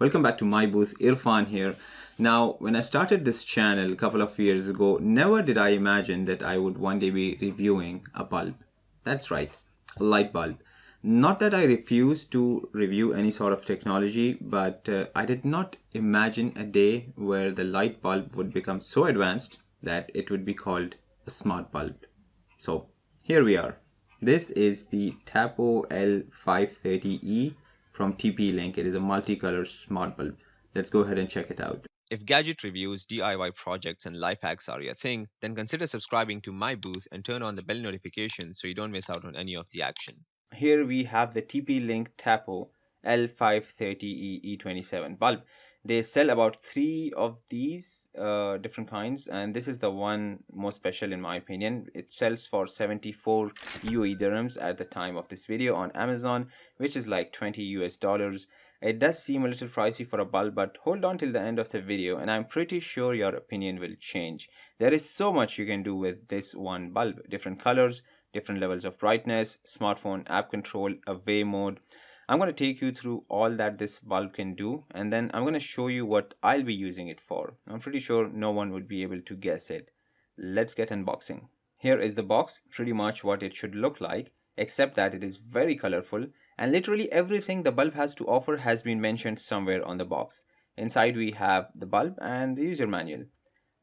Welcome back to MiiBooth. Irfan here. Now, when I started this channel a couple of years ago, never did I imagine that I would one day be reviewing a bulb. That's right, a light bulb. Not that I refuse to review any sort of technology, but I did not imagine a day where the light bulb would become so advanced that it would be called a smart bulb. So here we are. This is the Tapo L530E from TP-Link. It is a multicolor smart bulb. Let's go ahead and check it out. If gadget reviews, DIY projects, and life hacks are your thing, then consider subscribing to my booth and turn on the bell notification so you don't miss out on any of the action. Here we have the TP-Link Tapo L530E E27 bulb. They sell about 3 of these different kinds, and this is the one most special in my opinion. It sells for 74 UAE dirhams at the time of this video on Amazon, which is like 20 US dollars. It does seem a little pricey for a bulb, but hold on till the end of the video and I'm pretty sure your opinion will change. There is so much you can do with this one bulb. Different colors, different levels of brightness, smartphone app control, away mode. I'm going to take you through all that this bulb can do, and then I'm going to show you what I'll be using it for. I'm pretty sure no one would be able to guess it. Let's get unboxing. Here is the box, pretty much what it should look like, except that it is very colorful, and literally everything the bulb has to offer has been mentioned somewhere on the box. Inside we have the bulb and the user manual.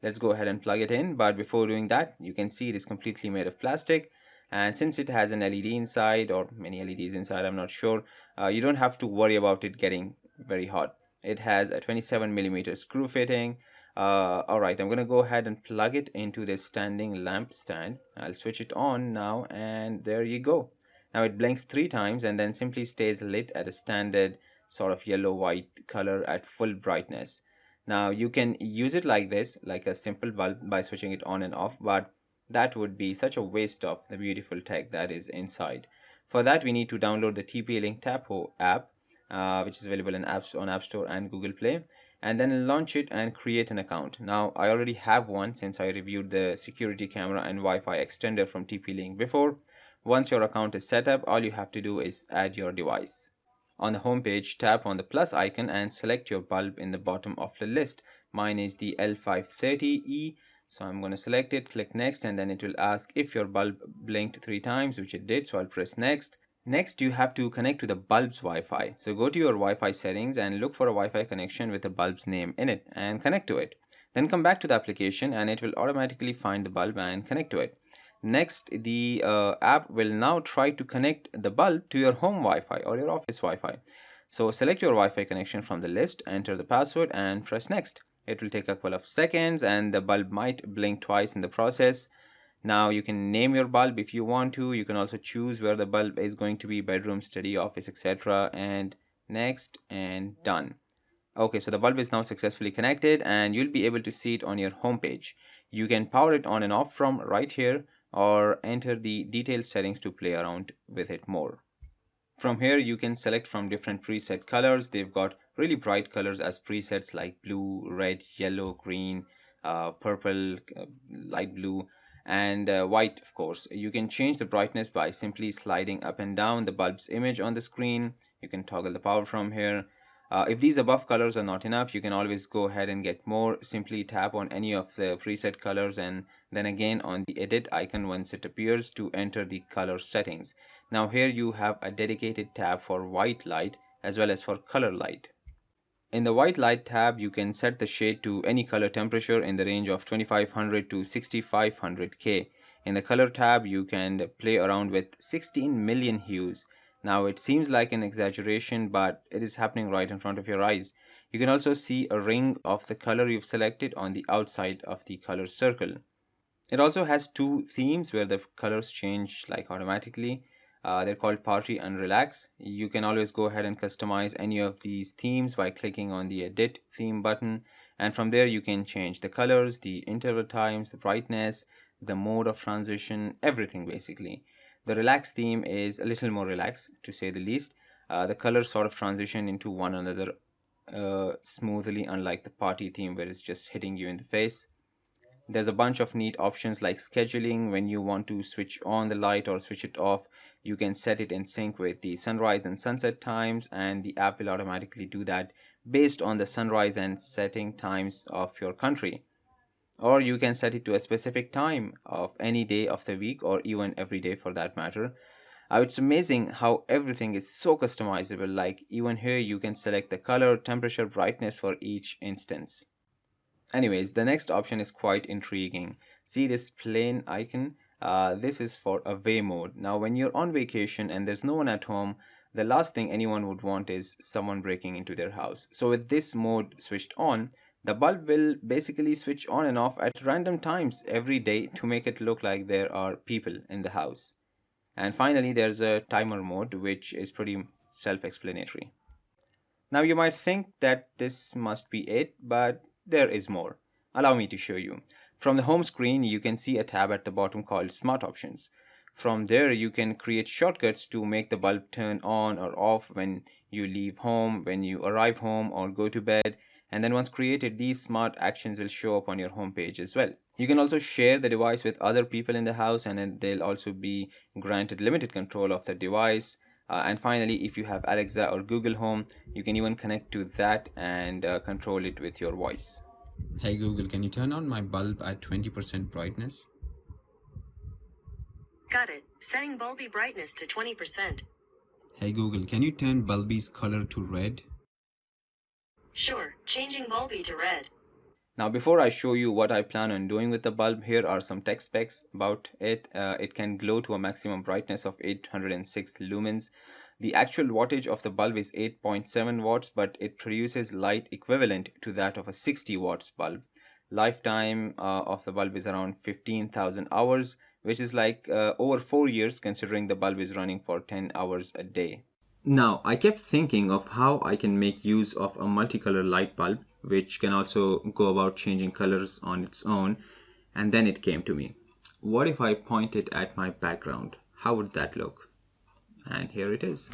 Let's go ahead and plug it in, but before doing that, you can see it is completely made of plastic. And since it has an LED inside, or many LEDs inside, I'm not sure, you don't have to worry about it getting very hot. It has a 27mm screw fitting. Alright, I'm gonna go ahead and plug it into this standing lamp stand. I'll switch it on now, and there you go. Now it blinks 3 times and then simply stays lit at a standard sort of yellow-white color at full brightness. Now you can use it like this, like a simple bulb, by switching it on and off, but that would be such a waste of the beautiful tech that is inside. For that, we need to download the TP-Link Tapo app, which is available in apps on App Store and Google Play, and then launch it and create an account. Now, I already have one since I reviewed the security camera and Wi-Fi extender from TP-Link before. Once your account is set up, all you have to do is add your device. On the home page, tap on the plus icon and select your bulb in the bottom of the list. Mine is the L530E. So I'm going to select it, click next, and then it will ask if your bulb blinked 3 times, which it did. So I'll press next. Next, you have to connect to the bulb's Wi-Fi. So go to your Wi-Fi settings and look for a Wi-Fi connection with the bulb's name in it and connect to it. Then come back to the application and it will automatically find the bulb and connect to it. Next, the app will now try to connect the bulb to your home Wi-Fi or your office Wi-Fi. So select your Wi-Fi connection from the list, enter the password and press next. It will take a couple of seconds and the bulb might blink twice in the process. Now you can name your bulb if you want to. You can also choose where the bulb is going to be: bedroom, study, office, etc. And next and done. Okay, so the bulb is now successfully connected and you'll be able to see it on your home page. You can power it on and off from right here or enter the detailed settings to play around with it more. From here, you can select from different preset colors. They've got really bright colors as presets like blue, red, yellow, green, purple, light blue, and white, of course. You can change the brightness by simply sliding up and down the bulb's image on the screen. You can toggle the power from here. If these above colors are not enough, you can always go ahead and get more. Simply tap on any of the preset colors and then again on the edit icon once it appears to enter the color settings. Now here you have a dedicated tab for white light as well as for color light. In the white light tab, you can set the shade to any color temperature in the range of 2500 to 6500K. In the color tab, you can play around with 16 million hues. Now it seems like an exaggeration, but it is happening right in front of your eyes. You can also see a ring of the color you've selected on the outside of the color circle. It also has 2 themes where the colors change like automatically. They're called Party and Relax. You can always go ahead and customize any of these themes by clicking on the Edit Theme button, and from there you can change the colors, the interval times, the brightness, the mode of transition, everything basically. The Relax theme is a little more relaxed, to say the least. The colors sort of transition into one another smoothly, unlike the Party theme where it's just hitting you in the face. There's a bunch of neat options like scheduling when you want to switch on the light or switch it off. You can set it in sync with the sunrise and sunset times, and the app will automatically do that based on the sunrise and setting times of your country. Or you can set it to a specific time of any day of the week, or even every day for that matter. It's amazing how everything is so customizable. Like even here you can select the color, temperature, brightness for each instance. Anyways, the next option is quite intriguing. See this plain icon? This is for away mode. Now when you're on vacation and there's no one at home, the last thing anyone would want is someone breaking into their house. So with this mode switched on, the bulb will basically switch on and off at random times every day to make it look like there are people in the house. And finally, there's a timer mode, which is pretty self-explanatory. Now you might think that this must be it, but there is more. Allow me to show you. From the home screen, you can see a tab at the bottom called Smart Options. From there, you can create shortcuts to make the bulb turn on or off when you leave home, when you arrive home, or go to bed. And then once created, these smart actions will show up on your home page as well. You can also share the device with other people in the house, and then they'll also be granted limited control of the device. And finally, if you have Alexa or Google Home, you can even connect to that and control it with your voice. Hey Google, can you turn on my bulb at 20% brightness? Got it. Setting bulby brightness to 20%. Hey Google, can you turn bulby's color to red? Sure, changing bulby to red. Now before I show you what I plan on doing with the bulb, here are some tech specs about it. It can glow to a maximum brightness of 806 lumens. The actual wattage of the bulb is 8.7 watts, but it produces light equivalent to that of a 60 watts bulb. Lifetime of the bulb is around 15,000 hours, which is like over 4 years considering the bulb is running for 10 hours a day. Now, I kept thinking of how I can make use of a multicolor light bulb, which can also go about changing colors on its own. And then it came to me. What if I point it at my background? How would that look? And here it is.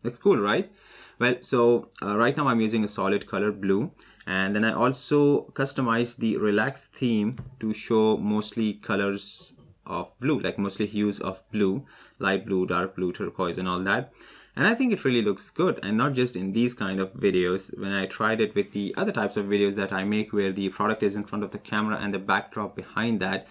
Looks cool, right? Well, so right now I'm using a solid color blue. And then I also customized the relaxed theme to show mostly colors of blue, like mostly hues of blue, light blue, dark blue, turquoise and all that. And I think it really looks good, and not just in these kind of videos. When I tried it with the other types of videos that I make where the product is in front of the camera and the backdrop behind that,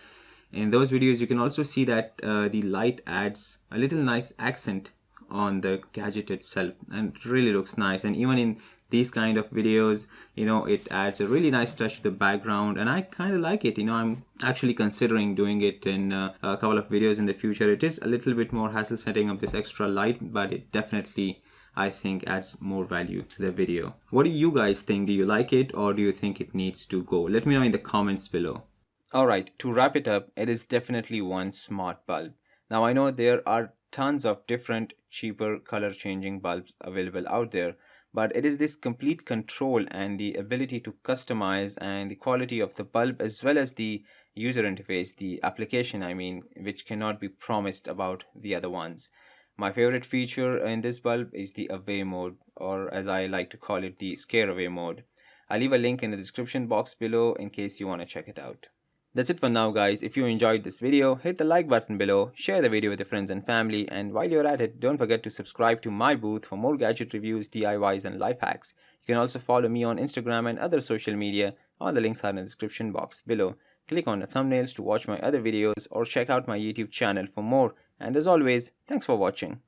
in those videos you can also see that the light adds a little nice accent on the gadget itself, and it really looks nice. And even in these kind of videos, you know, it adds a really nice touch to the background, and I kind of like it. You know, I'm actually considering doing it in a couple of videos in the future. It is a little bit more hassle setting up this extra light, but it definitely, I think, adds more value to the video. What do you guys think? Do you like it, or do you think it needs to go? Let me know in the comments below. Alright, to wrap it up, it is definitely one smart bulb. Now I know there are tons of different cheaper color changing bulbs available out there, but it is this complete control and the ability to customize and the quality of the bulb as well as the user interface, the application I mean, which cannot be promised about the other ones. My favorite feature in this bulb is the away mode, or as I like to call it, the scare away mode. I'll leave a link in the description box below in case you want to check it out. That's it for now guys. If you enjoyed this video, hit the like button below, share the video with your friends and family, and while you're at it, don't forget to subscribe to MiiBooth for more gadget reviews, DIYs and life hacks. You can also follow me on Instagram and other social media. All the links are in the description box below. Click on the thumbnails to watch my other videos or check out my YouTube channel for more. And as always, thanks for watching.